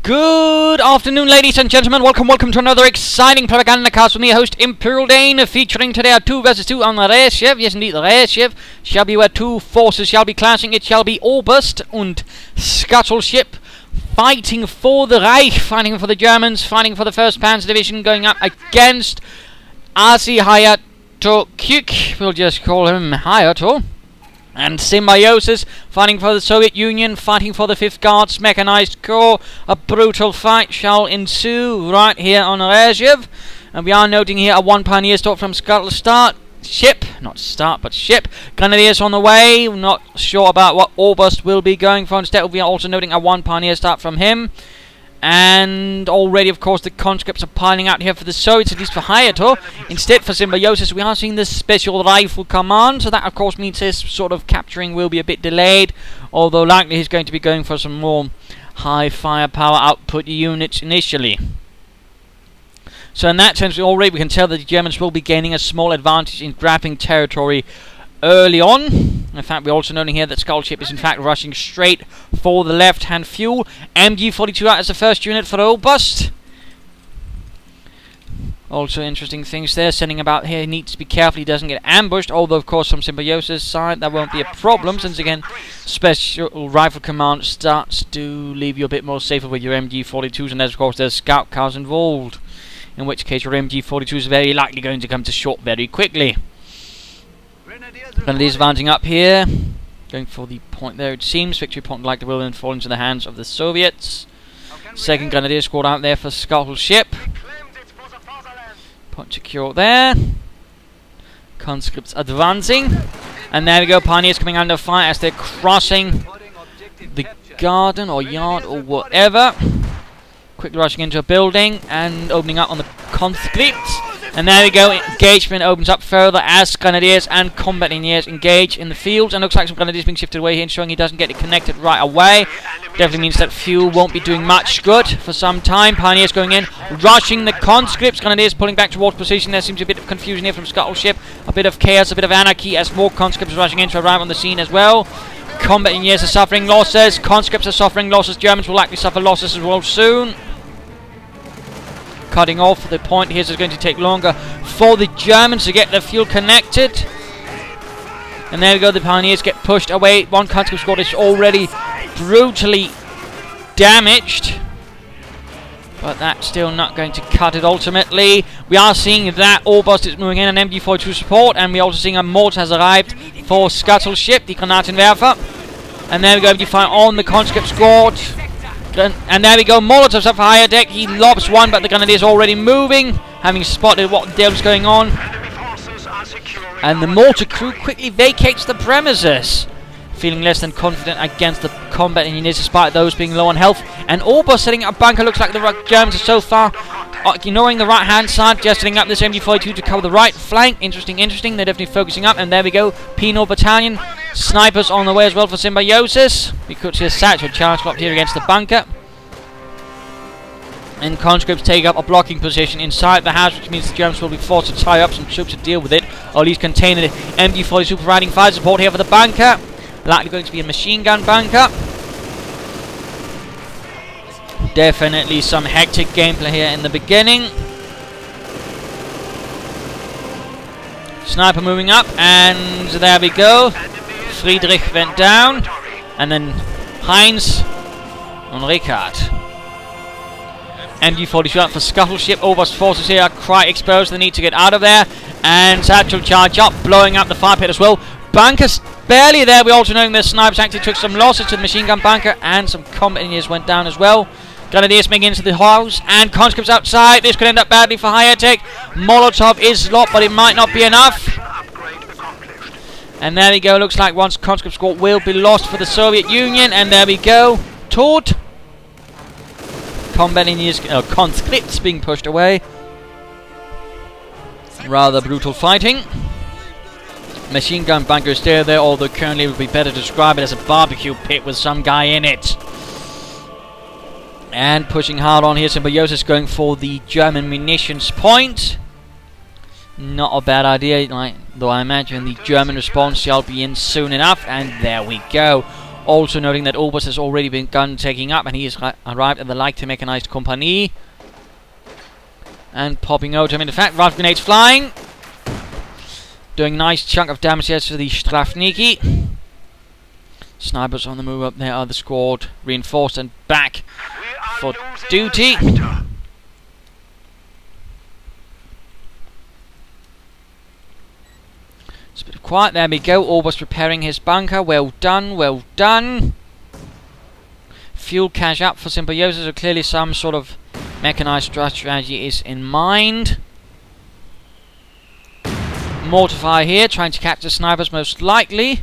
Good afternoon, ladies and gentlemen. Welcome to another exciting Propagandacast with me, host Imperial Dane, featuring today our 2 vs 2 on the Rhzhev. Yes, indeed, the Rhzhev shall be where two forces shall be clashing. It shall be Oberst and Scuttleship fighting for the Reich, fighting for the Germans, fighting for the 1st Panzer Division, going up against Hayakto Kuk. We'll just call him Hayakto. And Symbiosis, fighting for the Soviet Union, fighting for the 5th Guards Mechanized Corps. A brutal fight shall ensue right here on Rhzhev. And we are noting here a 1 pioneer stop from Scuttleship. Not start, but ship. Grenadiers on the way. Not sure about what Oberst will be going for. Instead, we are also noting a 1 pioneer start from him. And already, of course, the conscripts are piling out here for the Soviets, at least for Hayakto. Instead, for Symbiosis, we are seeing the Special Rifle Command. So that, of course, means his sort of capturing will be a bit delayed. Although likely he's going to be going for some more high firepower output units initially. So in that sense, we can tell that the Germans will be gaining a small advantage in grabbing territory early on. In fact, we're also noting here that Scuttleship is in fact rushing straight for the left-hand fuel. MG42 out as the first unit for Oberst. Also interesting things there. Sending about here, he needs to be careful he doesn't get ambushed. Although, of course, from Symbiosis' side, that won't be a problem. Since, again, Special Rifle Command starts to leave you a bit more safer with your MG42s. And, of course, there's scout cars involved. In which case, your MG42 is very likely going to come to short very quickly. Grenadiers advancing up here, going for the point there. It seems victory point likely will then fall into the hands of the Soviets. 2nd Grenadier squad out there for Scuttleship. Point secure there. Conscripts advancing, and there we go. Pioneers coming under fire as they're crossing the garden or yard or whatever. Quickly rushing into a building and opening up on the conscripts. And there we go, engagement opens up further as Grenadiers and combat engineers engage in the fields. And looks like some Grenadiers being shifted away here, ensuring he doesn't get it connected right away. Definitely means that fuel won't be doing much good for some time. Pioneers going in, rushing the conscripts. Grenadiers pulling back towards position. There seems a bit of confusion here from Scuttleship. A bit of chaos, a bit of anarchy as more conscripts rushing in to arrive on the scene as well. Combat engineers are suffering losses. Conscripts are suffering losses. Germans will likely suffer losses as well soon. Cutting off the point here, so it's going to take longer for the Germans to get their fuel connected. And there we go, the Pioneers get pushed away. One conscript squad is already brutally damaged, but that's still not going to cut it ultimately. We are seeing that Oberst is moving in an MG42 support, and we're also seeing a mortar has arrived for Scuttleship, the Granatenwerfer. And there we go, MG5 on the conscript squad. And there we go, Molotovs up for higher deck. He lobs one, but the Grenadiers are already moving, having spotted what the deal is going on. And the mortar crew quickly vacates the premises, feeling less than confident against the combat engineers, despite those being low on health. And Oberst setting up a bunker. Looks like the Germans are so far ignoring the right-hand side, just setting up this MG42 to cover the right flank. Interesting. They're definitely focusing up. And there we go, Penal Battalion. Snipers on the way as well for Symbiosis. We could see a satchel charge up here against the bunker. And conscripts take up a blocking position inside the house, which means the Germans will be forced to tie up some troops to deal with it, or at least contain the MG42 providing fire support here for the bunker. Likely going to be a machine gun bunker. Definitely some hectic gameplay here in the beginning. Sniper moving up, and there we go. Friedrich went down, and then Heinz and Richard. MG42 out for Scuttleship. Oberst forces here are quite exposed. They need to get out of there. And satchel charge up, blowing up the fire pit as well. Bunker's barely there. We also know that snipers actually took some losses to the machine gun bunker, and some combat engineers went down as well. Grenadiers making into the house, and conscripts outside. This could end up badly for Hayakto. Molotov is locked, but it might not be enough. And there we go. Looks like one conscript squad will be lost for the Soviet Union. And there we go. Taught. Combat engineers, conscripts being pushed away. Rather brutal fighting. Machine gun bunker is still there, although currently it would be better to describe it as a barbecue pit with some guy in it. And pushing hard on here, Symbiosis going for the German munitions point. Not a bad idea, though I imagine the German response shall be in soon enough. And there we go. Also noting that Oberst has already begun taking up, and he has arrived at the light mechanized company. And popping out him. In fact, rifle grenades flying. Doing a nice chunk of damage here to the Strafniki. Snipers on the move up there are the squad. Reinforced and back for duty. It's a bit of quiet. There we go. Oberst preparing his bunker. Well done, well done. Fuel cache up for Symbiosis. So clearly some sort of mechanized strategy is in mind. Mortar fire here, trying to capture snipers most likely.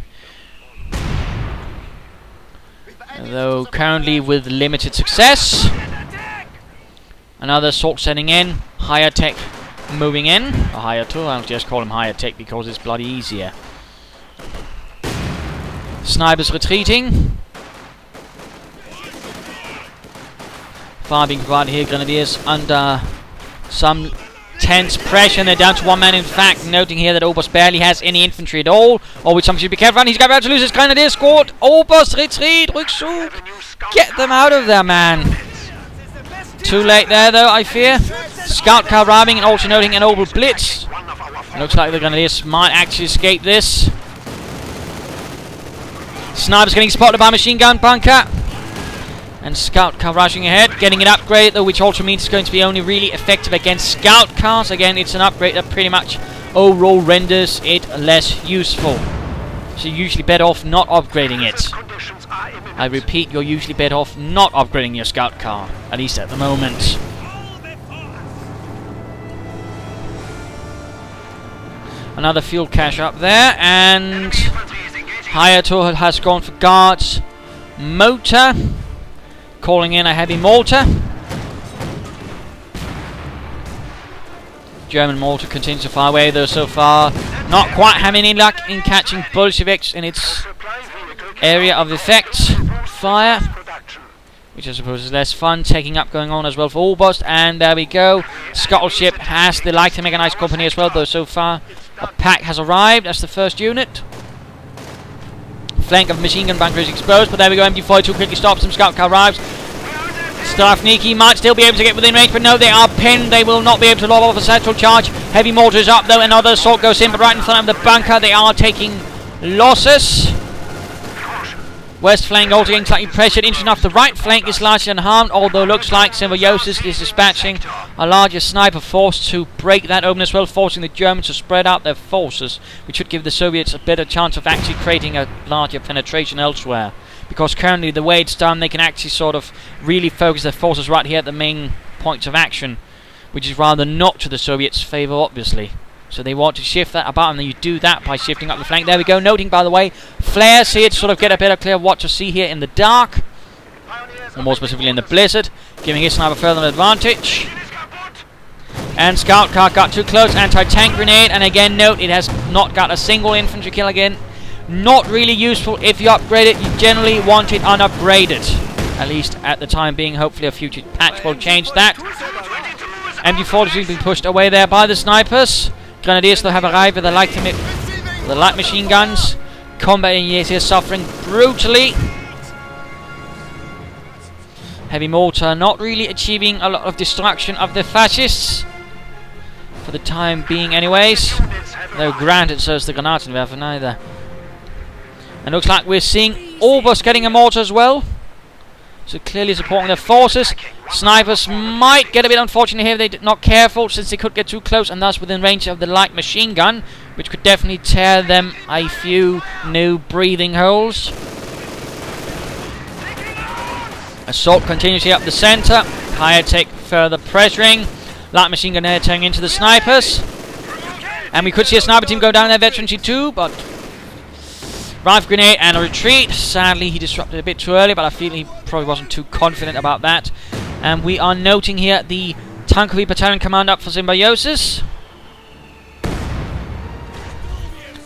Though currently with limited success. Another assault setting in. Higher tech moving in. Or Hayakto, I'll just call him higher tech because it's bloody easier. Snipers retreating. Fire being provided here. Grenadiers under some tense pressure, and they're down to one man. In fact, noting here that Oberst barely has any infantry at all. Always something to be careful. And he's about to lose his Grenadier squad. Oberst, retreat, Rhzhev. Get them out of there, man. Too late there, though, I fear. Scout car arriving and also noting an Oberst blitz. Looks like the Grenadiers might actually escape this. Snipers getting spotted by machine gun bunker. And scout car rushing ahead, getting it upgraded though, which also means it's going to be only really effective against scout cars. Again, it's an upgrade that pretty much overall renders it less useful. So you're usually better off not upgrading it. I repeat, you're usually better off not upgrading your scout car, at least at the moment. Another fuel cache up there, and Hayakto has gone for guards motor. Calling in a heavy mortar. German mortar continues to fire away, though so far not quite having any luck in catching Bolsheviks in its area of effect fire, which I suppose is less fun. Taking up going on as well for Oberst, and there we go. Scuttleship has the light mechanized company as well, though so far a pack has arrived. That's the first unit. Flank of machine gun bunker is exposed, but there we go. MG42 quickly stops him. Scout car arrives. Strafniki might still be able to get within range, but no, they are pinned. They will not be able to lob off a central charge. Heavy mortars up though. Another assault goes in, but right in front of the bunker they are taking losses. West flank also getting slightly pressured. Interesting enough, the right flank is largely unharmed, although looks like Symbiosis is dispatching a larger sniper force to break that open as well, forcing the Germans to spread out their forces, which should give the Soviets a better chance of actually creating a larger penetration elsewhere. Because currently, the way it's done, they can actually sort of really focus their forces right here at the main points of action, which is rather not to the Soviets' favour, obviously. So they want to shift that about, and then you do that by shifting up the flank. There we go. Noting, by the way, flares here to sort of get a better clear of what to see here in the dark, or more specifically in the blizzard, giving his sniper further advantage. And scout car got too close. Anti-tank grenade, and again, note it has not got a single infantry kill again. Not really useful if you upgrade it. You generally want it unupgraded, at least at the time being. Hopefully, a future patch will change that. MG42 being pushed away there by the snipers. Grenadiers though have arrived with the light machine guns. Combat engineers here suffering brutally. Heavy mortar not really achieving a lot of destruction of the fascists. For the time being anyways. Though granted, so is the Granatenwerfer neither. And looks like we're seeing Oberst getting a mortar as well. So clearly supporting their forces. Snipers might get a bit unfortunate here if they're not careful, since they could get too close and thus within range of the light machine gun, which could definitely tear them a few new breathing holes. Assault continues here up the centre. Higher tech further pressuring. Light machine gun there turning into the snipers. And we could see a sniper team go down there, veteran G2, but rifle grenade and a retreat. Sadly, he disrupted a bit too early, but I feel he probably wasn't too confident about that. And we are noting here the Tankovi battalion command up for Symbiosis.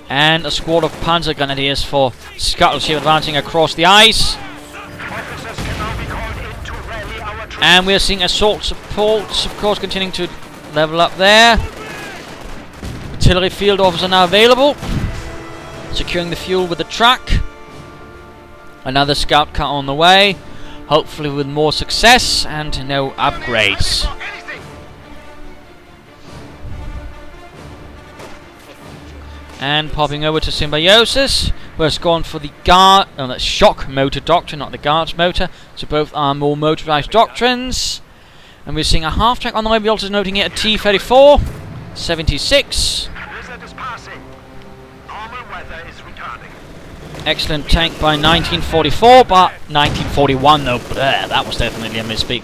And a squad of Panzer Grenadiers for Scuttleship advancing across the ice. And we're seeing assault supports, of course, continuing to level up there. Artillery field officers are now available. Securing the fuel with the truck. Another scout car on the way, hopefully with more success and no upgrades. And popping over to Symbiosis, who has gone for the guard, no, that's shock motor doctrine, not the guards motor. So both are more motorized doctrines. And we're seeing a half track on the way. We're also noting it a T-34, 76. Excellent tank by 1944, but 1941 though. That was definitely a misspeak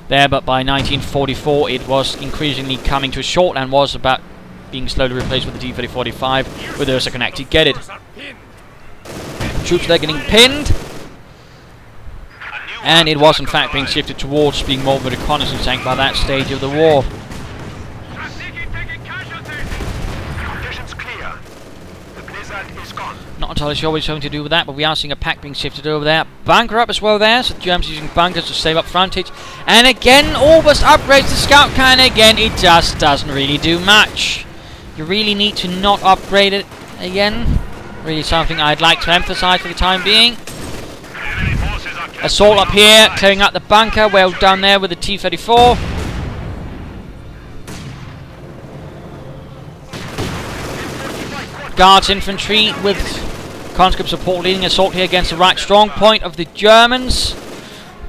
there. But by 1944, it was increasingly coming to a short and was about being slowly replaced with the T-3045 with Ursa connected. Get it? Troops there getting pinned, and it was in fact being shifted towards being more of a reconnaissance tank by that stage of the war. Not entirely sure what it's going to do with that, but we are seeing a pack being shifted over there. Bunker up as well there, so the Germans using bunkers to save up frontage. And again, Oberst upgrades the scout car, and again, it just doesn't really do much. You really need to not upgrade it again. Really something I'd like to emphasize for the time being. Assault up here, clearing out the bunker. Well done there with the T-34. Guards infantry with conscript support leading assault here against the right strong point of the Germans.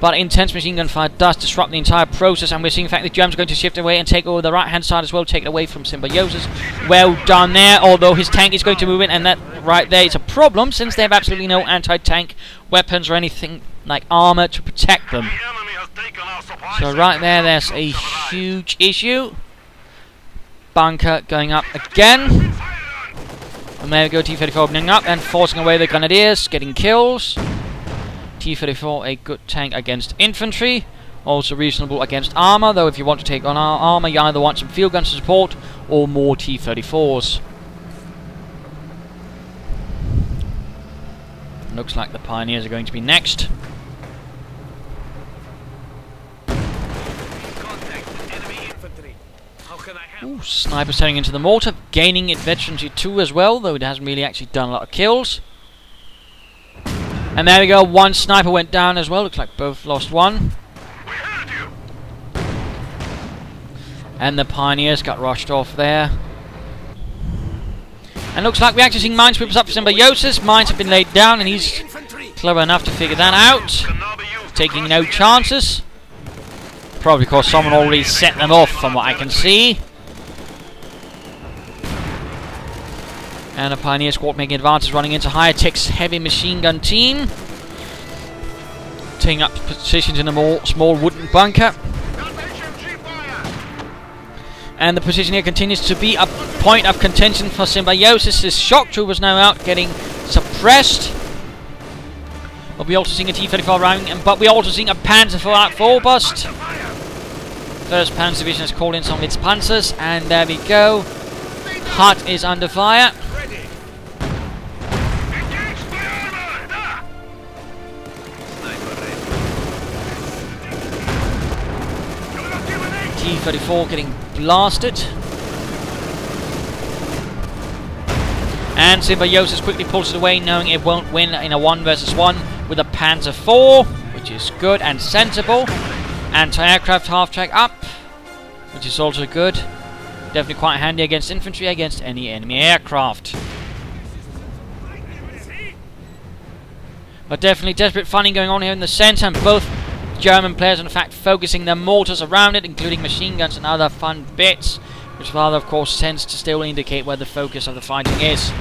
But intense machine gun fire does disrupt the entire process, and we're seeing in fact the Germans are going to shift away and take over the right hand side as well, take it away from Symbiosis. Well done there, although his tank is going to move in, and that right there is a problem since they have absolutely no anti-tank weapons or anything like armor to protect them. So right there, there's a huge issue. Bunker going up again. And there we go, T-34 opening up and forcing away the grenadiers, getting kills. T-34, a good tank against infantry, also reasonable against armor, though if you want to take on our armor, you either want some field guns to support or more T-34s. Looks like the Pioneers are going to be next. Ooh, snipers turning into the mortar, gaining efficiency too as well, though it hasn't really actually done a lot of kills. And there we go, one sniper went down as well, looks like both lost one. And the Pioneers got rushed off there. And looks like we're actually seeing minesweepers up for Symbiosis. Mines have been laid down and he's clever enough to figure that out. Taking no chances. Probably because someone already set them off from what I can see. And a Pioneer squad making advances, running into Hayakto's heavy machine gun team. Taking up positions in a more small wooden bunker. And the position here continues to be a point of contention for Symbiosis. His shock troopers now out, getting suppressed. But we're also seeing a T-34 round, but we're also seeing a Panzer IV out for Oberst. First Panzer Division has called in some of its Panzers, and there we go. Hut is under fire. T-34 getting blasted. And Symbiosis quickly pulls it away, knowing it won't win in a 1 versus 1 with a Panzer IV, which is good and sensible. Anti-aircraft half-track up, which is also good. Definitely quite handy against infantry, against any enemy aircraft. But definitely desperate fighting going on here in the centre, and both German players in fact focusing their mortars around it, including machine guns and other fun bits, which rather of course tends to still indicate where the focus of the fighting is.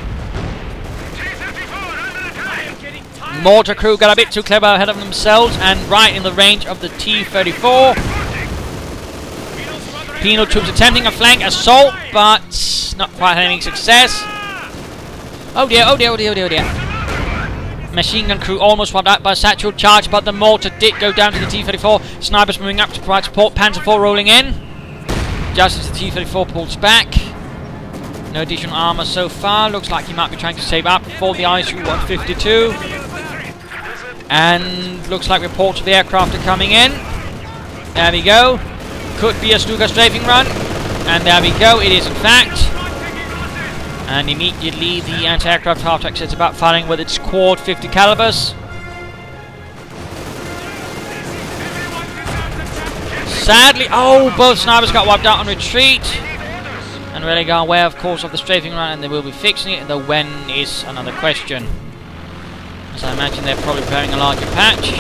Mortar crew got a bit too clever ahead of themselves and right in the range of the T-34. Penal troops attempting a flank assault, but not quite having success. Oh dear, oh dear, oh dear, oh dear, oh dear. Machine gun crew almost wiped out by a satchel charge, but the mortar did go down to the T-34. Snipers moving up to provide support. Panzer IV rolling in. Just as the T-34 pulls back. No additional armor so far. Looks like he might be trying to save up for the ISU-152. And looks like reports of the aircraft are coming in. There we go. Could be a Stuka strafing run. And there we go. It is in fact. And immediately the anti-aircraft half-track sets about firing with its quad 50 calibers. sadly, oh, both snipers got wiped out on retreat. And really got aware, of course, of the strafing run, and they will be fixing it. The when is another question. As I imagine they're probably preparing a larger patch.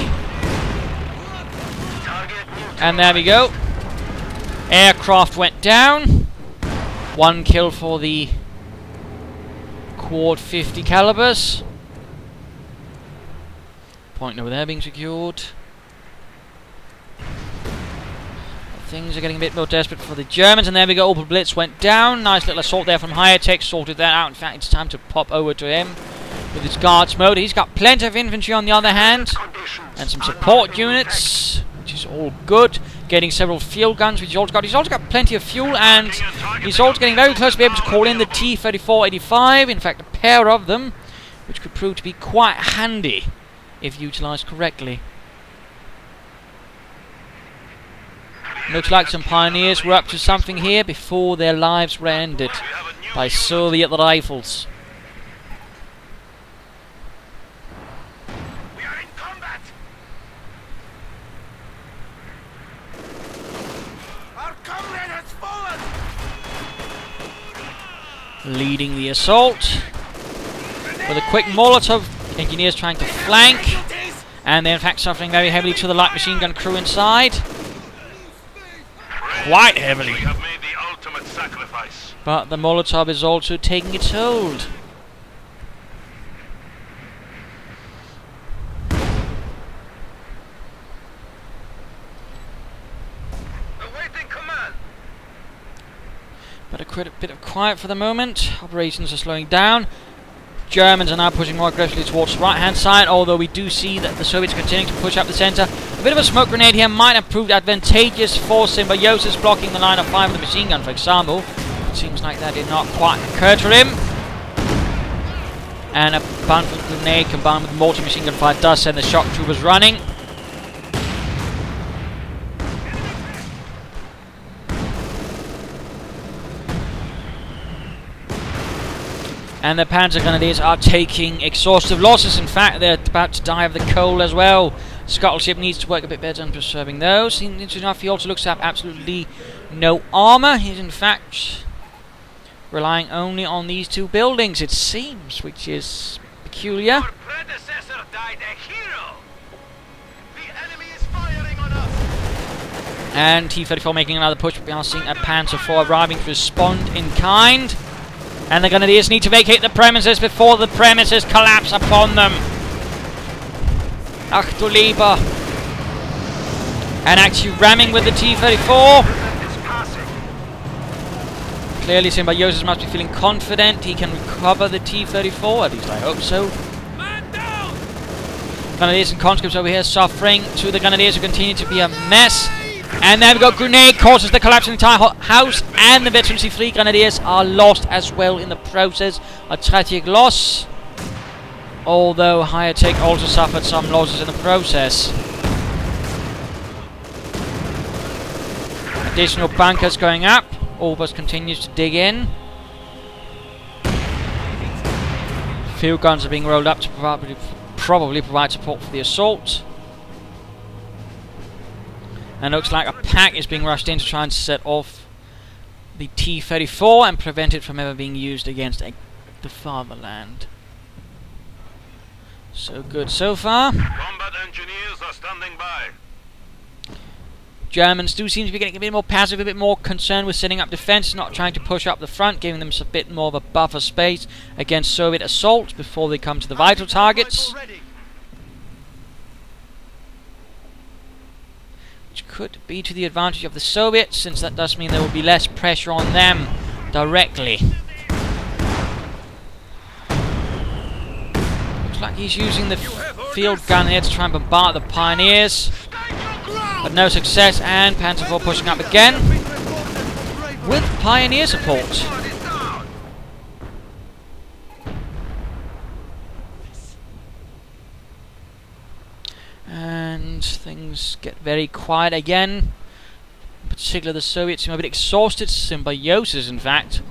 And there we go. Aircraft went down. 1 kill for the quad 50 calibers. Point over there being secured. Things are getting a bit more desperate for the Germans, and there we go. Opel Blitz went down. Nice little assault there from Hayakto, sorted that out. In fact, it's time to pop over to him with his guards mode. He's got plenty of infantry on the other hand, and some support units, which is all good. Getting several field guns, which he's also got. He's also got plenty of fuel, and he's also getting very close to be able to call in the T-34-85. In fact, a pair of them, which could prove to be quite handy if utilised correctly. Looks like some pioneers were up to something here before their lives were ended by Soviet rifles. We are in combat. Our comrade has fallen. Leading the assault with a quick Molotov. Engineers trying to flank, and they're in fact suffering very heavily to the light machine gun crew inside. Quite heavily. We have made the ultimate sacrifice. But the Molotov is also taking its hold. Awaiting command. But a bit of quiet for the moment. Operations are slowing down. Germans are now pushing more aggressively towards the right-hand side, although we do see that the Soviets are continuing to push up the centre. A bit of a smoke grenade here might have proved advantageous for Symbiosis, blocking the line of fire with the machine gun, for example. It seems like that did not quite occur to him. And a bountiful grenade combined with mortar machine gun fire does send the shock troopers running. And the Panzer Grenadiers are taking exhaustive losses. In fact, they're about to die of the cold as well. Scuttleship needs to work a bit better on preserving those. Interesting enough, he also looks to have absolutely no armour. He's in fact relying only on these two buildings, it seems, which is peculiar. Our predecessor died a hero. The enemy is firing on us. And T-34 making another push. We are seeing a Panzer IV arriving to respond in kind. And the Grenadiers need to vacate the premises before the premises collapse upon them. Ach du lieber. And actually ramming with the T-34. Clearly Symbiosis must be feeling confident he can recover the T-34, at least I hope so. Man down. Grenadiers and conscripts over here suffering. To the Grenadiers who continue to be a mess. And there we go, grenade causes the collapse of the entire house, and the Veteran C3 Grenadiers are lost as well in the process. A tragic loss, although Hayakto also suffered some losses in the process. Additional bunkers going up. Oberst continues to dig in. Field guns are being rolled up to probably provide support for the assault. And looks like a pack is being rushed in to try and set off the T-34 and prevent it from ever being used against the fatherland. So good so far. Combat engineers are standing by. Germans do seem to be getting a bit more passive, a bit more concerned with setting up defense, not trying to push up the front, giving them a bit more of a buffer space against Soviet assault before they come to the vital targets. Which could be to the advantage of the Soviets, since that does mean there will be less pressure on them directly. Looks like he's using the field gun here to try and bombard the pioneers, but no success, and Panzer IV pushing up again with pioneer support. And things get very quiet again. In particular, the Soviets seem a bit exhausted. Symbiosis, in fact,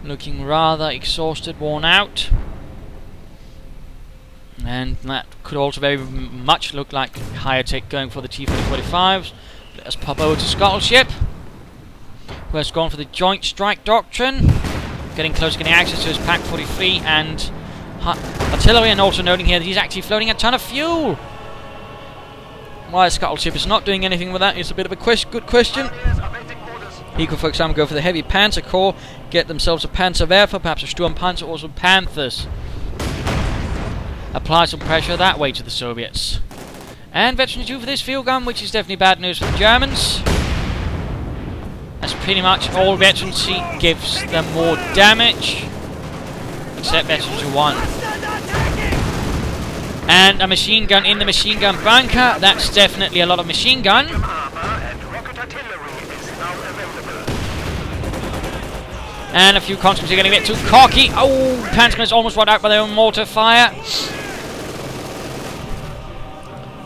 looking rather exhausted, worn out. And that could also very much look like Hayakto going for the T-45s. Let us pop over to Scuttleship, who has gone for the Joint Strike Doctrine, getting close, getting access to his Pack 43 and artillery, and also noting here that he's actually floating a ton of fuel. Why Scuttleship is not doing anything with that is a bit of a good question. He could, for example, go for the heavy Panzer Corps, get themselves a Panzerwerfer, perhaps a Sturmpanzer, or some Panthers. Apply some pressure that way to the Soviets. And Veteran 2 for this field gun, which is definitely bad news for the Germans. That's pretty much all Veteran C gives them more damage, except Veteran 2 1. And a machine gun in the machine gun bunker. That's definitely a lot of machine gun. And a few conscripts are getting a bit too cocky. Oh, Panzermen is almost run out by their own mortar fire.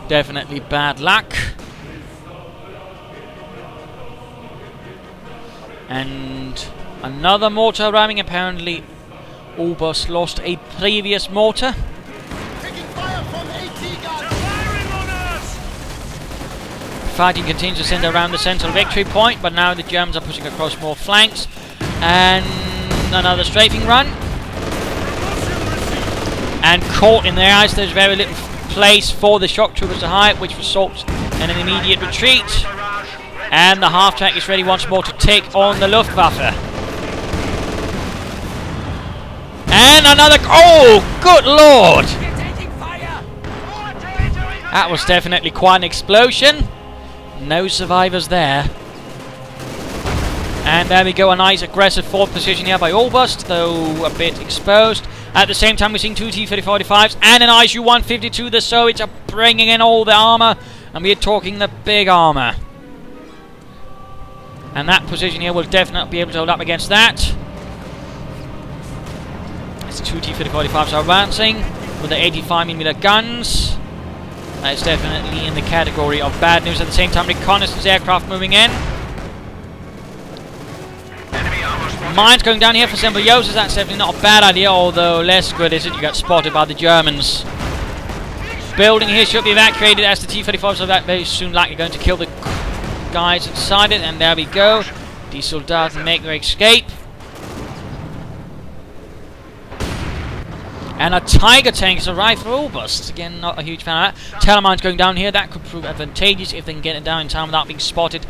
Definitely bad luck. And another mortar ramming. Apparently, Oberst lost a previous mortar. Fighting continues to center around the central victory point, but now the Germans are pushing across more flanks. And another strafing run. And caught in their eyes, there's very little place for the shock troopers to hide, which results in an immediate retreat. And the half-track is ready once more to take on the Luftwaffe. And another... Oh, good lord! That was definitely quite an explosion. No survivors there. And there we go, a nice aggressive forward position here by Oberst, though a bit exposed. At the same time, we're seeing two T-35s and an ISU-152. The Soviets are bringing in all the armor, and we're talking the big armor. And that position here will definitely be able to hold up against that. As two T-35s are advancing with the 85mm guns. That is definitely in the category of bad news. At the same time, reconnaissance aircraft moving in. Mines going down here for Symbiosis. That's definitely not a bad idea, although less good is it. You got spotted by the Germans. Building here should be evacuated as the T-35s are very soon likely going to kill the guys inside it. And there we go. These soldiers make their escape. And a Tiger tank has arrived for Oberst. Again, not a huge fan of that. Telemines going down here. That could prove advantageous if they can get it down in time without being spotted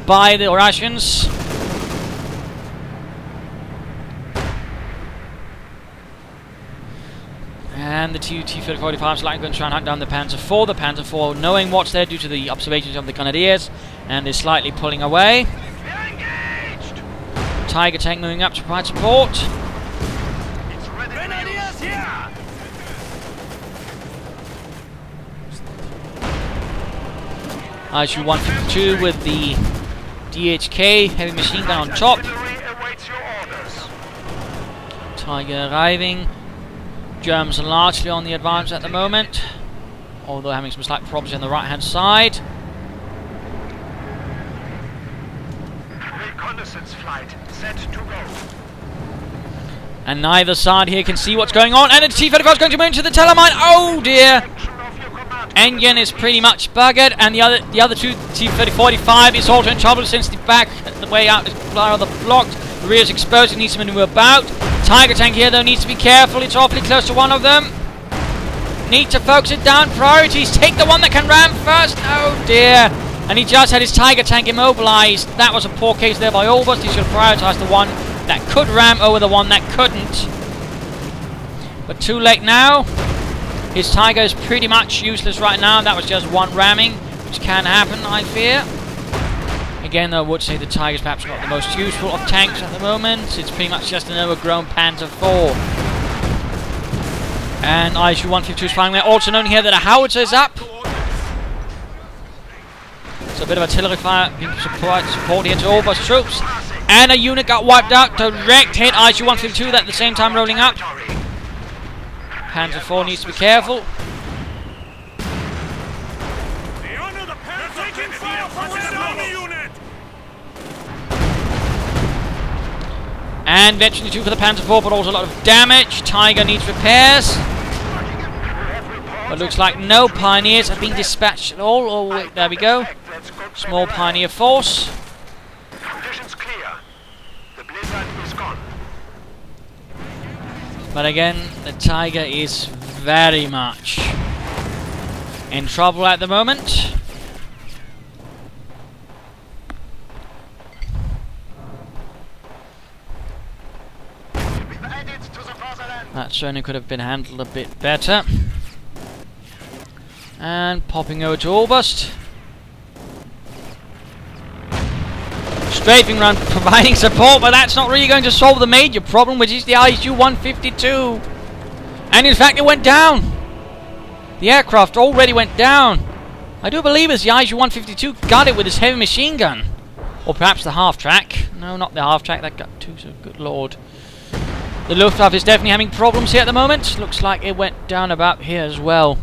by the Russians. And the two T-35s likely going to try and hunt down the Panzer IV. The Panzer IV knowing what's there due to the observations of the Grenadiers. And is slightly pulling away. Tiger tank moving up to provide support. ISU-152 with the DHK heavy machine gun on top. Tiger arriving. Germans are largely on the advance at the moment, although having some slight problems on the right hand side. Reconnaissance flight set to go. And neither side here can see what's going on, and the T-35 is going to move into the telemine. Oh dear! Engine is pretty much buggered, and the other two T-35 is also in trouble since the back, the way out is rather blocked. The rear is exposed, it needs to maneuver about. Tiger tank here though needs to be careful, it's awfully close to one of them. Need to focus it down, priorities, take the one that can ram first. Oh dear, and he just had his Tiger tank immobilized. That was a poor case there by Oberst. He should have prioritized the one that could ram over the one that couldn't. But too late now. His Tiger is pretty much useless right now. That was just one ramming, which can happen, I fear. Again, though, I would say the Tiger is perhaps not the most useful of tanks at the moment. It's pretty much just an overgrown Panzer IV. And ISU-152 is flying there. Also known here that a howitzer is up. So a bit of artillery fire being support here to Oberst troops. And a unit got wiped out. Direct hit ISU-152 at the same time rolling up. Panzer IV needs to be careful. And Veteran 2 for the Panzer IV, but also a lot of damage. Tiger needs repairs. But looks like no pioneers have been dispatched at all. Oh, wait, there we go. small pioneer force. Conditions clear. The blizzard is gone. But again, the Tiger is very much in trouble at the moment. We've added to the fatherland. That certainly could have been handled a bit better. And popping over to Oberst. Strafing run providing support, but that's not really going to solve the major problem, which is the ISU-152. And in fact, it went down. The aircraft already went down. I do believe it's the ISU-152 got it with his heavy machine gun. Or perhaps the half-track. No, not the half-track, that got two, so good lord. The Luftwaffe is definitely having problems here at the moment. Looks like it went down about here as well.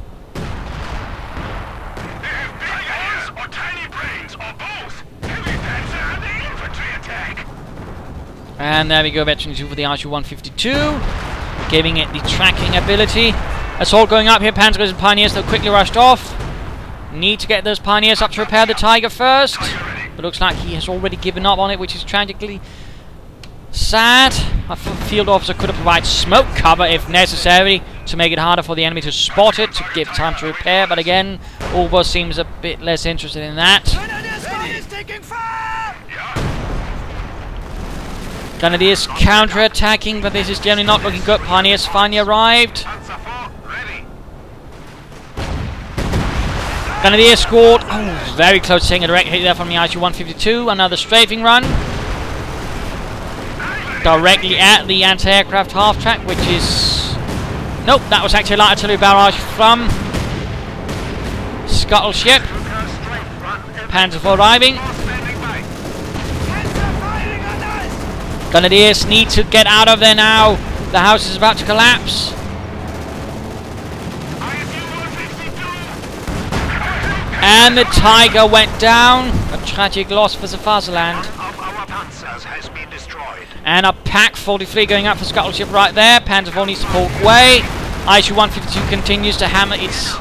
And there we go, veteran 2 for the ISU-152, giving it the tracking ability. Assault going up here, Panzers and Pioneers, they're quickly rushed off. Need to get those Pioneers up to repair the Tiger first. But looks like he has already given up on it, which is tragically sad. A field officer could have provided smoke cover if necessary to make it harder for the enemy to spot it, to give time to repair. But again, Oberst seems a bit less interested in that. Grenadiers counter-attacking, but this is generally not looking good. Pioneers finally arrived. Grenadiers scored. Oh, very close to seeing a direct hit there from the ISU-152. Another strafing run. Directly at the anti-aircraft half-track, which is... Nope, that was actually a light artillery barrage from Scuttleship. Panzer IV arriving. Grenadiers need to get out of there now. The house is about to collapse. And the Tiger went down. A tragic loss for the fatherland. And a Pack 43 going up for Scuttleship right there. Panzer IV needs to pull away. ISU-152 continues to hammer its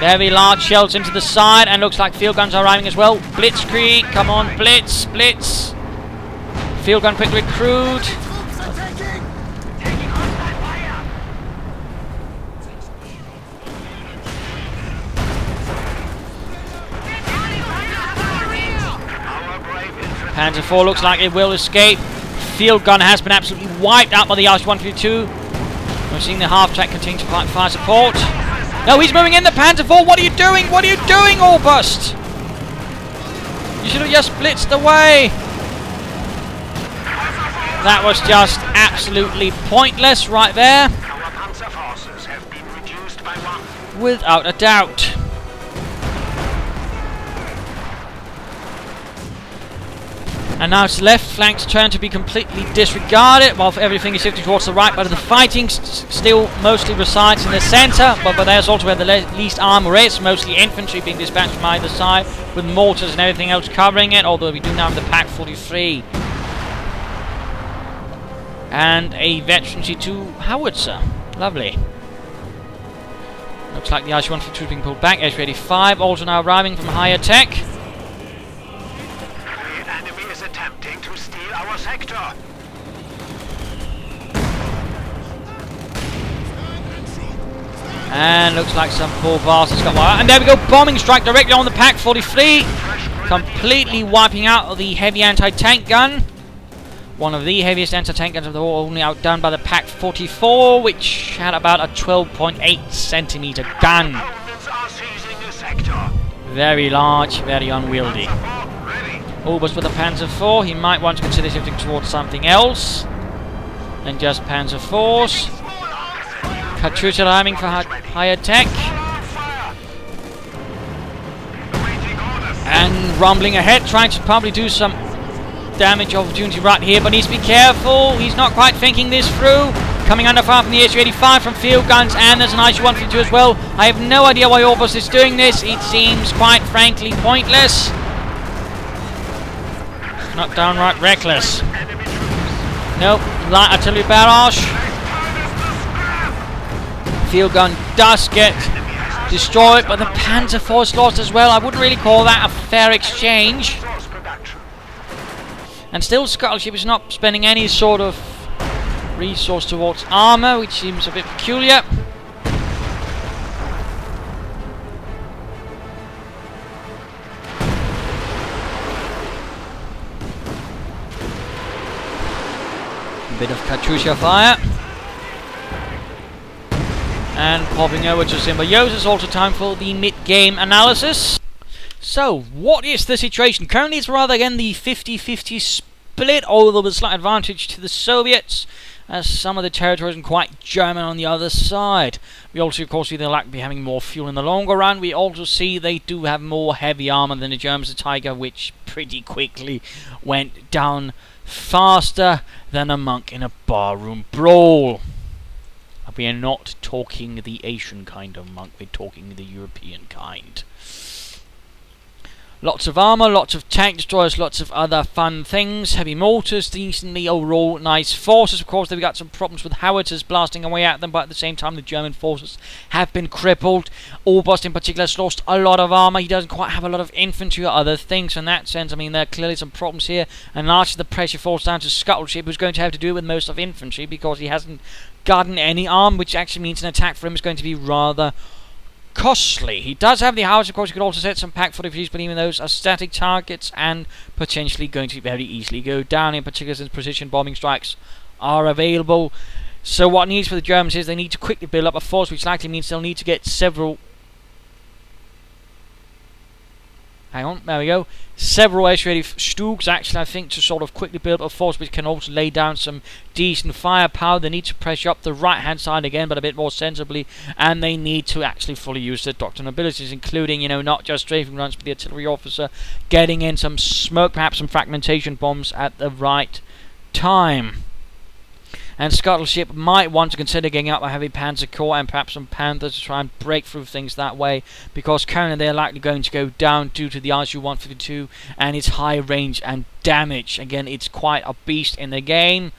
very large shells into the side. And looks like field guns are arriving as well. Blitzkrieg, come on, blitz, blitz. Field gun quick recruit. Panzer IV looks like it will escape. Field gun has been absolutely wiped out by the ISU-152. We're seeing the half-track continue to fire support. No, he's moving in the Panzer IV. What are you doing? What are you doing, Oberst? You should have just blitzed away. That was just absolutely pointless right there. Without a doubt. And now its left flank's turn to be completely disregarded, while everything is shifting towards the right, but the fighting still mostly resides in the centre, but there's also where the least armour is, mostly infantry being dispatched from either side, with mortars and everything else covering it, although we do now have the Pack 43. And a Veteran C2 howitzer. Lovely. Looks like the ISU-152 is being pulled back. SU-85 also now arriving from higher tech. The enemy is attempting to steal our sector. And looks like some poor bastards got one. And there we go, bombing strike directly on the Pack 43. Completely wiping out the heavy anti-tank gun. One of the heaviest anti-tank guns of the war, only outdone by the Pack 44, which had about a 12.8 centimeter gun. Very large, very unwieldy. Oberst with the Panzer IV, he might want to consider shifting towards something else than just Panzer IVs. Katyusha arriving for higher tech. And rumbling ahead, trying to probably do some damage opportunity right here, but needs to be careful. He's not quite thinking this through. Coming under fire from the SU-85 from field guns, and there's an ISU-152 as well. I have no idea why Oberst is doing this. It seems quite frankly pointless. Not downright reckless. Nope, light artillery barrage. Field gun does get destroyed, but the Panzer IV is lost as well. I wouldn't really call that a fair exchange. Resource production. And still, Scuttleship is not spending any sort of resource towards armor, which seems a bit peculiar. A bit of Katyusha fire. And popping over to Symbiosis, also time for the mid-game analysis. So, what is the situation? Currently it's rather again the 50-50 split, although with a slight advantage to the Soviets, as some of the territories are quite German on the other side. We also, of course, see they lack to be having more fuel in the longer run. We also see they do have more heavy armor than the Germans, the Tiger, which pretty quickly went down faster than a monk in a barroom brawl. We are not talking the Asian kind of monk, we're talking the European kind. Lots of armor, lots of tank destroyers, lots of other fun things. Heavy mortars, decently overall nice forces. Of course, they've got some problems with howitzers blasting away at them, but at the same time, the German forces have been crippled. Oberst in particular has lost a lot of armor. He doesn't quite have a lot of infantry or other things. So in that sense, I mean, there are clearly some problems here. And largely the pressure falls down to Scuttleship, who's going to have to do with most of infantry because he hasn't gotten any arm, which actually means an attack for him is going to be rather costly. He does have the house, of course. You could also set some pack for refugees, but even those are static targets and potentially going to very easily go down, in particular since precision bombing strikes are available. So what needs for the Germans is they need to quickly build up a force, which likely means they'll need to get several... Hang on, there we go. Several S-ready Stugs, actually, I think, to sort of quickly build up a force which can also lay down some decent firepower. They need to pressure up the right-hand side again, but a bit more sensibly, and they need to actually fully use their doctrinal abilities, including, you know, not just strafing runs, but the artillery officer getting in some smoke, perhaps some fragmentation bombs at the right time. And Scuttleship might want to consider getting up a heavy Panzer Corps and perhaps some Panthers to try and break through things that way, because currently they're likely going to go down due to the Rzu-152 and its high range and damage. Again, it's quite a beast in the game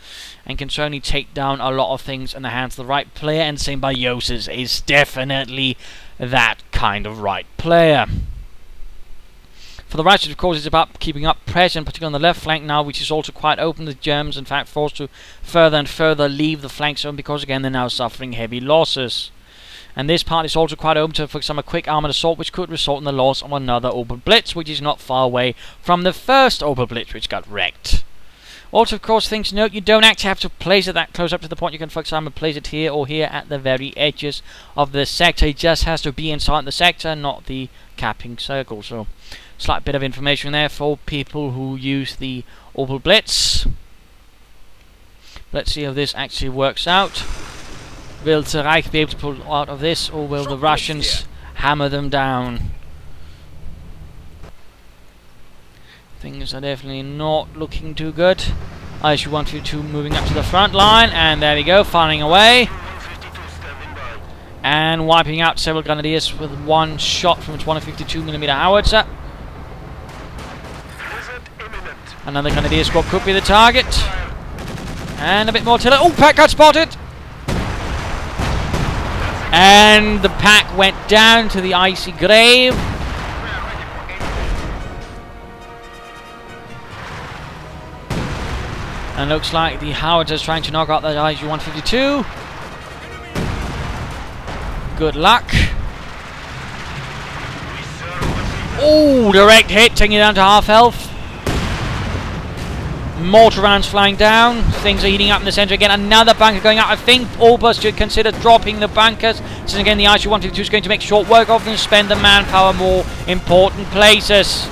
and can certainly take down a lot of things in the hands of the right player, and Symbiosis is definitely that kind of right player. For the Rhzhev, of course, it's about keeping up pressure, particularly on the left flank now, which is also quite open. The Germans, in fact, forced to further and further leave the flank zone because, again, they're now suffering heavy losses. And this part is also quite open to, for example, a quick armoured assault, which could result in the loss of another Oberblitz, which is not far away from the first Oberblitz, which got wrecked. Also, of course, things to note, you don't actually have to place it that close up to the point. You can, for example, place it here or here at the very edges of the sector. It just has to be inside the sector, not the capping circle. So, slight bit of information there for people who use the Oberblitz. Let's see how this actually works out. Will the Reich be able to pull out of this, or will the Russians hammer them down? Things are definitely not looking too good. Rzu-152 moving up to the front line, and there we go, firing away. And wiping out several grenadiers with one shot from its 152mm howitzer. Another grenadier squad could be the target. And a bit more artillery. Oh, pack got spotted! And the pack went down to the icy grave. And looks like the howitzers trying to knock out that Rzu-152. Good luck. Oh, direct hit, taking it down to half health. Mortar rounds flying down. Things are heating up in the centre again. Another bunker going out. I think Oberst should consider dropping the bunkers. Since again the Rzu-152 is going to make short work of them, spend the manpower more important places.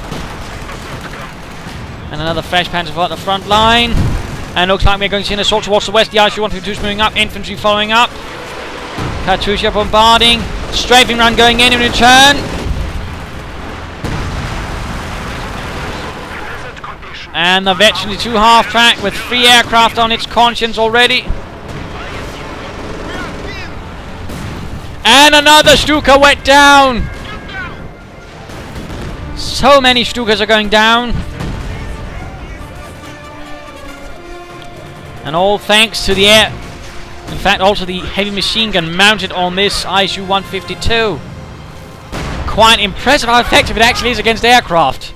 And another fresh Panzer at the front line. And looks like we're going to see an assault towards the west. The Rzu-152 is moving up. Infantry following up. Katyusha bombarding. Strafing run going in return. And the Veteran 2 half-track with 3 aircraft on its conscience already. And another Stuka went down. So many Stukas are going down. And all thanks to the air. In fact, also the heavy machine gun mounted on this Rzu-152. quite impressive how effective it actually is against aircraft.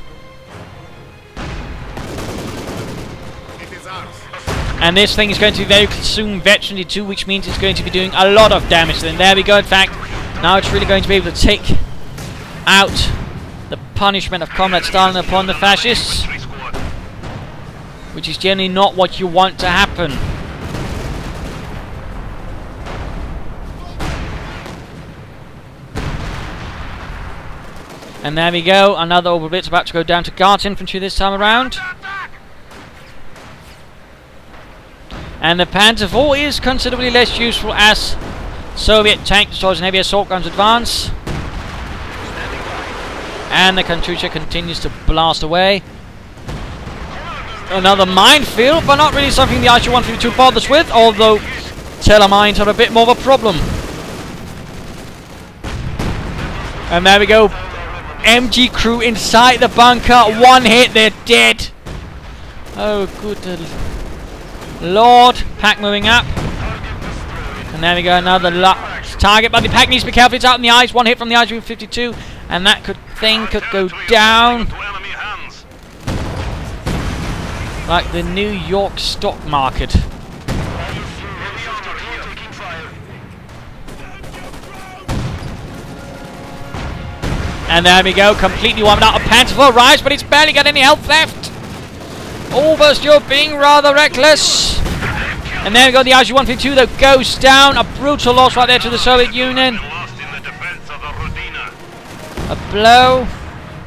And this thing is going to be very soon veteran too, which means it's going to be doing a lot of damage to them. There we go. In fact, now it's really going to be able to take out the punishment of Comrade Stalin upon the fascists, which is generally not what you want to happen. And there we go. Another Oberst about to go down to Guards Infantry this time around. And the Panzer IV is considerably less useful as Soviet tank destroyers and heavy assault guns advance. And the Katyusha continues to blast away. Another minefield, but not really something the IC-152 bothers with, although telemines are a bit more of a problem. And there we go. MG crew inside the bunker. One hit, they're dead. Oh, good Lord. Pack moving up. And there we go, another target, but the pack needs to be careful. It's out in the eyes. One hit from the IC-152, and that could go down. Like the New York stock market. And there we go, completely wiped out. A Panzer IV arrives, but it's barely got any health left. Oberst, you're being rather reckless. And there we go, the IC-152 that goes down. A brutal loss right there to the Soviet Union. A blow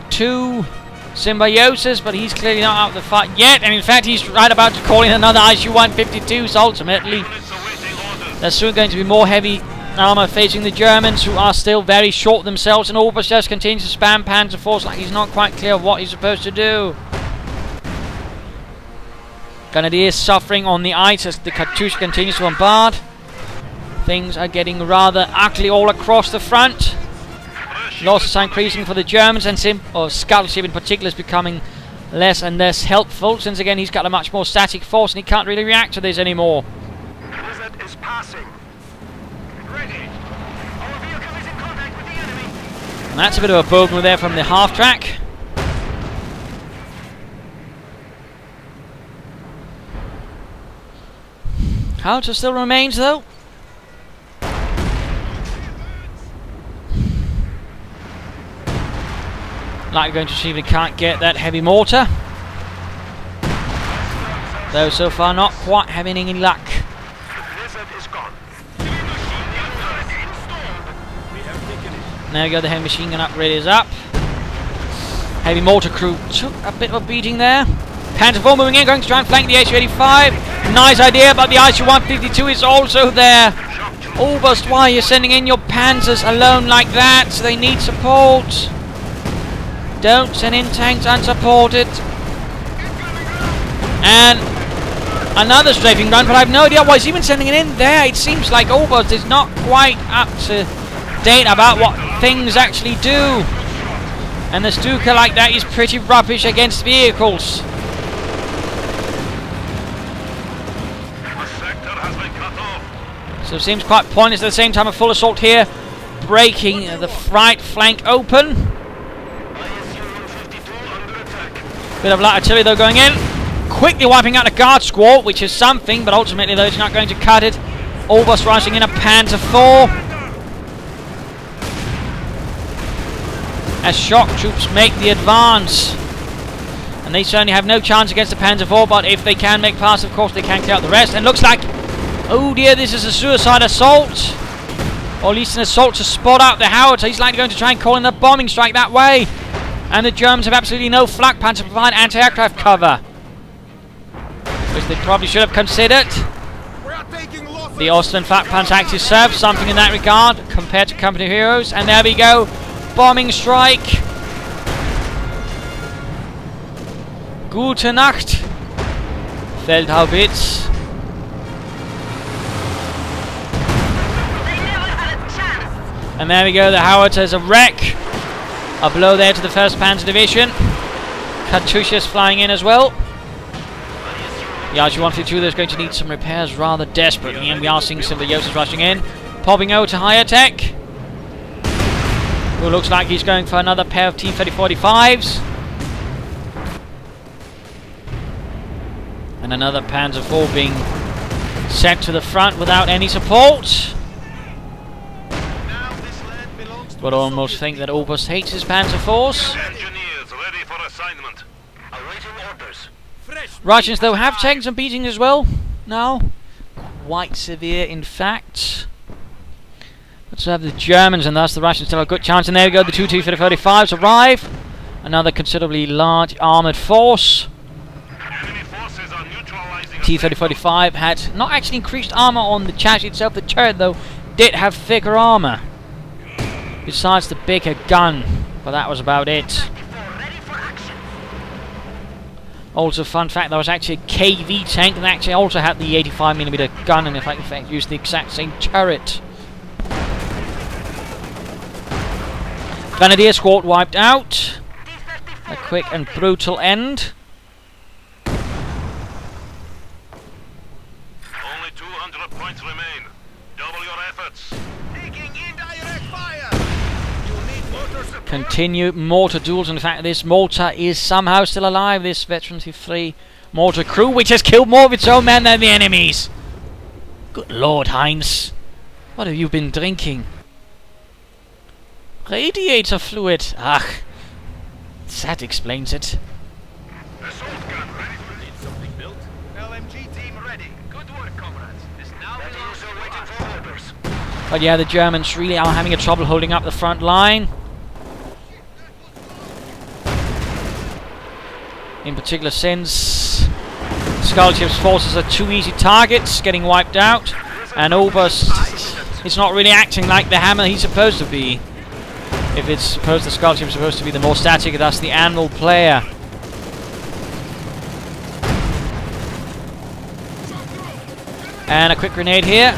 to Symbiosis, but he's clearly not out of the fight yet. And in fact, he's right about to call in another IC-152. So ultimately, there's soon going to be more heavy armor facing the Germans, who are still very short themselves. And Oberst just continues to spam Panzer IVs like he's not quite clear of what he's supposed to do. Grenadier is suffering on the ice as the Katyusha continues to bombard. Things are getting rather ugly all across the front. Losses are increasing for the Germans, and Scuttleship in particular is becoming less and less helpful, since again he's got a much more static force and he can't really react to this anymore. Blizzard is passing. Ready. Our vehicle is in contact with the enemy. And that's a bit of a bogey there from the half track. Hayakto still remains though. Like going to see if they can't get that heavy mortar. Though so far not quite having any luck. There we go, the heavy machine gun upgrade is up. Heavy mortar crew took a bit of a beating there. Panzer IV moving in, going to try and flank the IC-85. Nice idea, but the IC-152 is also there. Oberst, why are you sending in your panzers alone like that? They need support. Don't send in tanks unsupported. And another strafing run, but I have no idea why he's even sending it in there. It seems like Oberst is not quite up to date about what things actually do. And the Stuka like that is pretty rubbish against vehicles. So it seems quite pointless. At the same time, a full assault here, breaking the right flank open. Bit of light artillery though going in, quickly wiping out the guard squad, which is something, but ultimately though it's not going to cut it. Oberst rushing in a Panzer IV as shock troops make the advance, and they certainly have no chance against the Panzer IV, but if they can make pass, of course they can clear out the rest. And looks like, oh dear, this is a suicide assault, or at least an assault to spot out the Hayakto. He's likely going to try and call in a bombing strike that way, and the Germans have absolutely no flak pan to provide anti-aircraft cover, which they probably should have considered. The Austrian flak pans actually serve something in that regard compared to company heroes. And there we go, bombing strike. Gute Nacht, Feldhaubitz. And there we go, the Hayakto is a wreck. A blow there to the 1st Panzer Division. Katyusha's flying in as well. The IC-152 is going to need some repairs rather desperately, and we are seeing Symbiosis rushing in. Popping over to higher tech. who looks like he's going for another pair of T-3045s. And another Panzer IV being sent to the front without any support. But I almost think that Oberst hates his Panzer IVs. Engineers ready for assignment. Awaiting orders. Russians, though, have taken some beating as well now. Quite severe, in fact. Let's have the Germans, and thus the Russians still have a good chance. And there we go, the two T-35s arrive. Another considerably large armoured force. Enemy forces are neutralizing. T-3045 had not actually increased armour on the chassis itself. The turret, though, did have thicker armour. Besides the bigger gun. But that was about it. Also, fun fact, there was actually a KV tank that actually also had the 85mm gun, and in fact used the exact same turret. Grenadier squad wiped out. A quick and brutal end. Only 200 points remain. Double your efforts. Taking indirect fire. You need mortar support. Continue mortar duels. In fact, this mortar is somehow still alive. This Veteran T3 mortar crew, which has killed more of its own men than the enemies. Good Lord, Heinz. What have you been drinking? Radiator fluid. Ah, that explains it. Assault gun ready for need something built. LMG team ready. Good work, comrades. This now belongs to waiting for orders. But yeah, the Germans really are having a trouble holding up the front line. In particular, since Scuttleship's forces are too easy targets, getting wiped out, and Oberst is not really acting like the hammer he's supposed to be. If it's supposed the Scuttleship is supposed to be the more static, that's the anvil player. And a quick grenade here.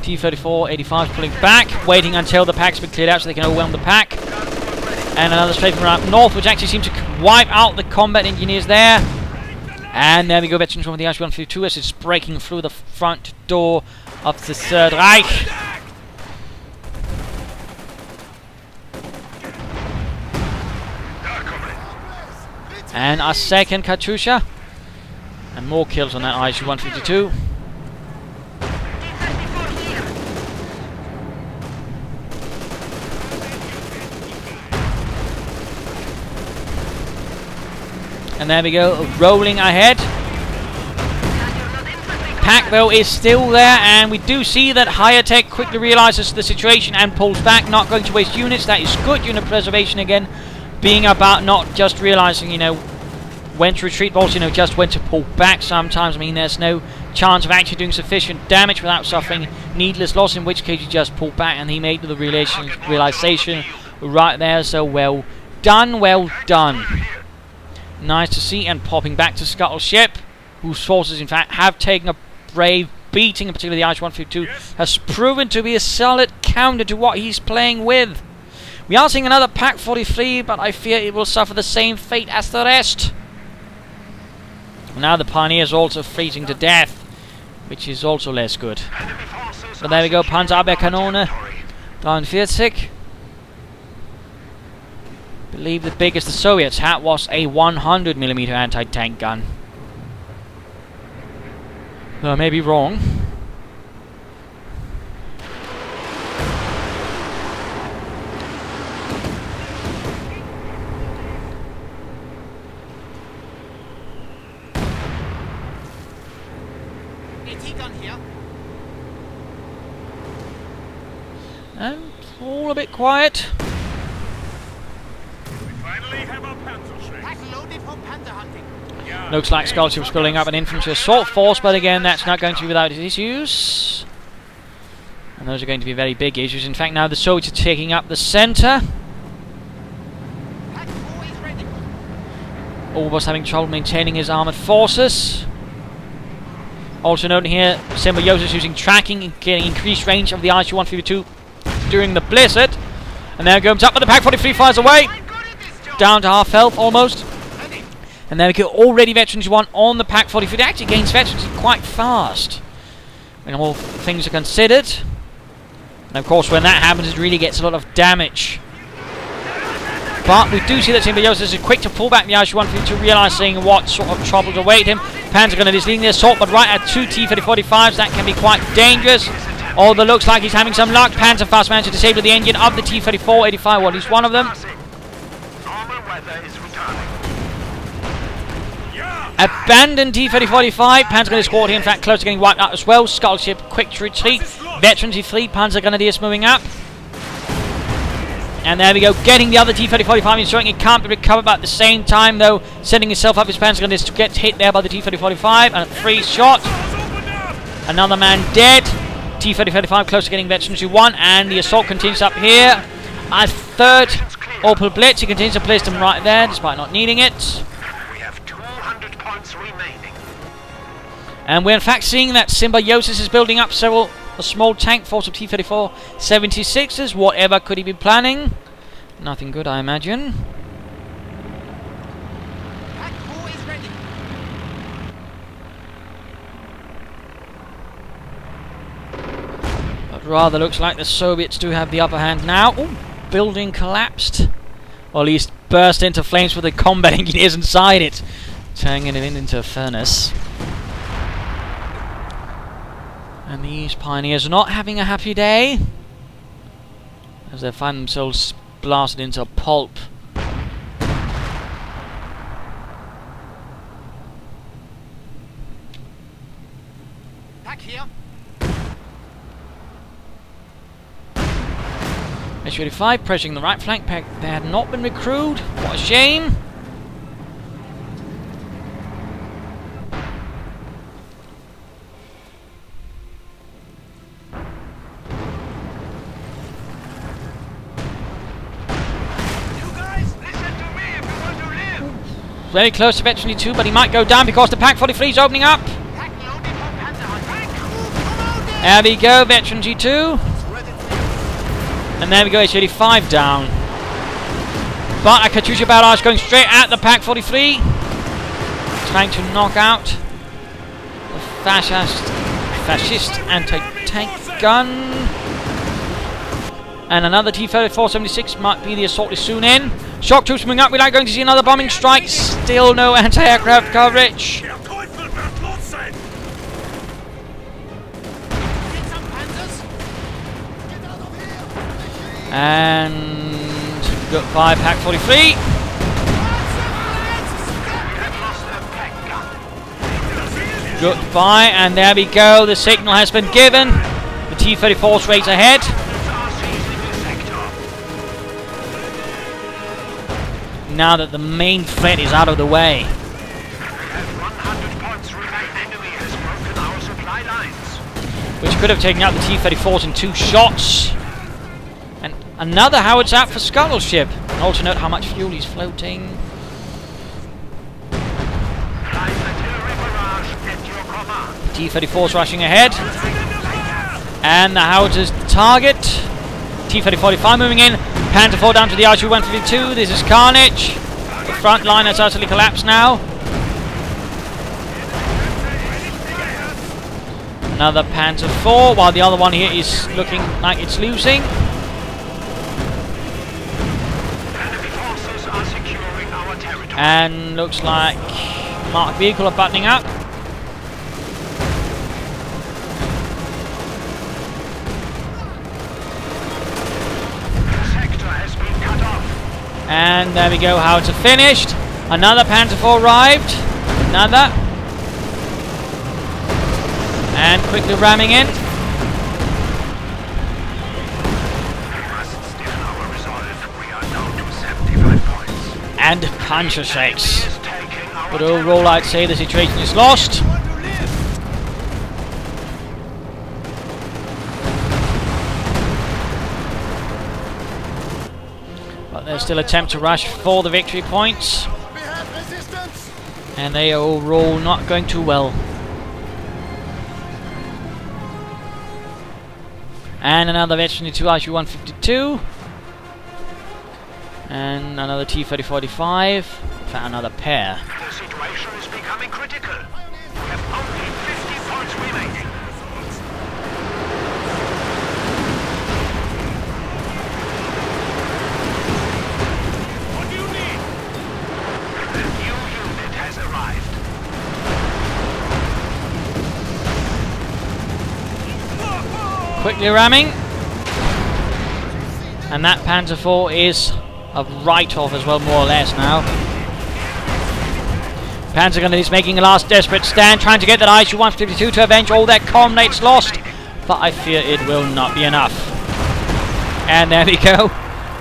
T-34-85 pulling back, waiting until the pack's been cleared out so they can overwhelm the pack. And another strafing around north, which actually seems to wipe out the combat engineers there. And there we go, veterans from the H-152 as it's breaking through the front door of the Third Reich. And a second Katyusha. And more kills on that ISU-152. And there we go, rolling ahead. Pack, though, is still there, and we do see that Hayakto quickly realizes the situation and pulls back, not going to waste units. That is good unit preservation again. Being about not just realizing, you know, when to retreat, but also, you know, just when to pull back sometimes. I mean, there's no chance of actually doing sufficient damage without suffering needless loss, in which case you just pull back, and he made the realization right there, so well done, well done. Nice to see, and popping back to Scuttleship, whose forces, in fact, have taken a brave beating, in particular the IH-152, has proven to be a solid counter to what he's playing with. We are seeing another Pack 43, but I fear it will suffer the same fate as the rest. Now the Pioneers also freezing to death, which is also less good. But there we go, Panzerabwehrkanone 43. I believe the biggest the Soviets had was a 100mm anti-tank gun. Though I may be wrong. And all a bit quiet. Looks like Scuttleship's building up an infantry assault force, but again, that's not going to be without issues. And those are going to be very big issues. In fact, now the Soviets are taking up the centre. Oberst having trouble maintaining his armoured forces. Also noting here, Symbiosis using tracking and getting increased range of the ISU-152 during the blizzard. And there goes up, but the Pack 43 fires away. Down to half health almost. And there we go, already Veterans 1 on the Pack 43. It actually gains Veterans quite fast when all things are considered. And of course, when that happens, it really gets a lot of damage. But we do see that Symbiosis is quick to pull back the RG-152, realising what sort of troubles await him. Panzer Gunner is leading the assault, but right at 2 T-35s, that can be quite dangerous. Although looks like he's having some luck. Panzer fast managed to disable the engine of the T-34-85, well, at least one of them. Abandoned T-3045. Panzer Gunner squad here, in fact, close to getting wiped out as well. Scuttleship, quick to retreat. Veterans E3, Panzer Grenadiers moving up. And there we go, getting the other T-3045, ensuring it can't be recovered, but at the same time, though, setting himself up, his Panzer Grenadiers to get hit there by the T-3045. And a free shot. Another man dead. T-3045 close to getting Veterans E1, and the assault continues up here. A third Opel Blitz. He continues to place them right there, despite not needing it. And we're in fact seeing that Symbiosis is building up a small tank force of T-34 76s. Whatever could he be planning? Nothing good, I imagine. But rather looks like the Soviets do have the upper hand now. Ooh, building collapsed. Or at least burst into flames with the combat engineers inside it, turning it into a furnace. And these pioneers are not having a happy day, as they find themselves blasted into pulp. Back here. H-35 pressuring the right flank. They had not been recruited. What a shame. Very close to Veteran E2, but he might go down because the Pak 43 is opening up. There we go, Veteran G2. And there we go, H-85 down. But a Katyusha barrage going straight at the Pak 43. Trying to knock out the fascist anti-tank gun. And another T-34-76 might be the assault is soon in. Shock troops moving up. We're not going to see another bombing strike. Still no anti-aircraft coverage. And goodbye, Pak 43. Goodbye, and there we go. The signal has been given. The T-34 straight ahead. Now that the main threat is out of the way. Which could have taken out the T-34s in 2 shots. And another howitzer out for Scuttleship. And also note how much fuel he's floating. T-34's rushing ahead. And the howitzer's target. T-3045 moving in. Panther 4 down to the RG-152. This is carnage. The front line has utterly collapsed now. Another Panther 4, while the other one here is looking like it's losing. And looks like marked vehicle are buttoning up. And there we go, howitzer finished. Another Panther 4 arrived. Another. And quickly ramming in. And puncher shakes. But overall, I'd say the situation is lost. There's still attempt to rush for the victory points, and they are overall not going too well. And another Veteran E2 RG-152, and another T-3045. In fact, another pair. The situation is becoming critical. We have only 50 points remaining. quickly ramming. And that Panzer IV is a write-off as well, more or less now. Panzergunner is making a last desperate stand, trying to get that ISU-152 to avenge all their comrades lost. But I fear it will not be enough. And there we go.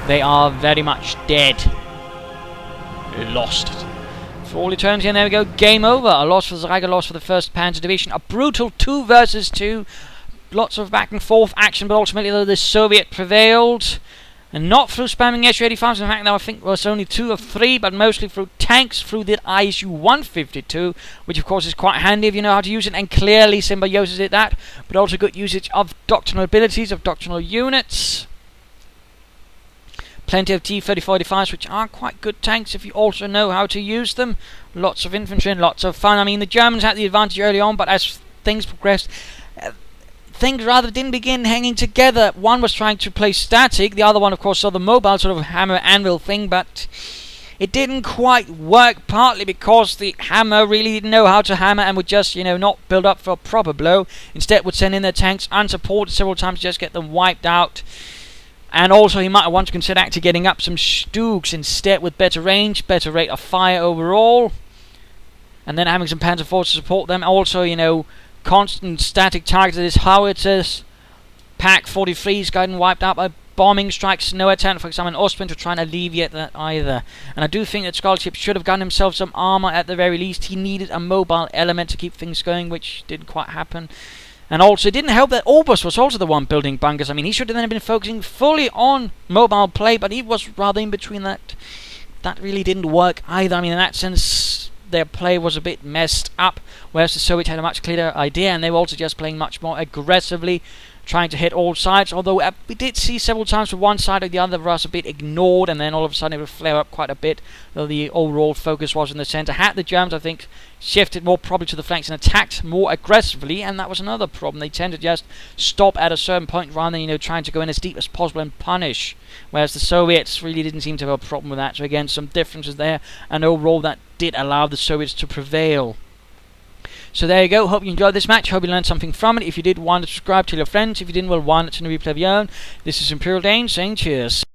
They are very much dead. Lost. For all eternity, and there we go. Game over. A loss for Rhzhev, a loss for the 1st Panzer Division. A brutal 2 versus 2. Lots of back and forth action, but ultimately though the Soviet prevailed. And not through spamming Su-85s, in fact now I think it was only 2 of 3, but mostly through tanks, through the ISU-152, which of course is quite handy if you know how to use it, and clearly Symbiosis did that, but also good usage of doctrinal abilities, of doctrinal units. Plenty of T-34-85s, which are quite good tanks if you also know how to use them. Lots of infantry and lots of fun. I mean, the Germans had the advantage early on, but as things progressed, things rather didn't begin hanging together. One was trying to play static, the other one of course saw the mobile sort of hammer anvil thing, but it didn't quite work, partly because the hammer really didn't know how to hammer and would just, you know, not build up for a proper blow. Instead would send in their tanks unsupported several times to just get them wiped out. And also he might want to consider actually getting up some Stoogs instead with better range, better rate of fire overall, and then having some Panzer IVs to support them. Also, you know, constant static targets of his howitzers. Pack 43's gotten wiped out by bombing strikes. No attempt, for example, in Oberst to try and alleviate that either. And I do think that Scuttleship should have gotten himself some armor at the very least. He needed a mobile element to keep things going, which didn't quite happen. And also, it didn't help that Oberst was also the one building bunkers. I mean, he should have then been focusing fully on mobile play, but he was rather in between that. That really didn't work either. I mean, in that sense, their play was a bit messed up, whereas the Soviets had a much clearer idea, and they were also just playing much more aggressively, trying to hit all sides, although we did see several times where one side or the other was a bit ignored, and then all of a sudden it would flare up quite a bit, though the overall focus was in the centre. Had the Germans, I think, shifted more probably to the flanks and attacked more aggressively, and that was another problem. They tend to just stop at a certain point rather than, you know, trying to go in as deep as possible and punish, whereas the Soviets really didn't seem to have a problem with that. So again, some differences there, and overall that did allow the Soviets to prevail. So there you go. Hope you enjoyed this match. Hope you learned something from it. If you did, why not subscribe, tell your friends. If you didn't, well, why not turn the replay of your own. This is Imperial Dane saying cheers.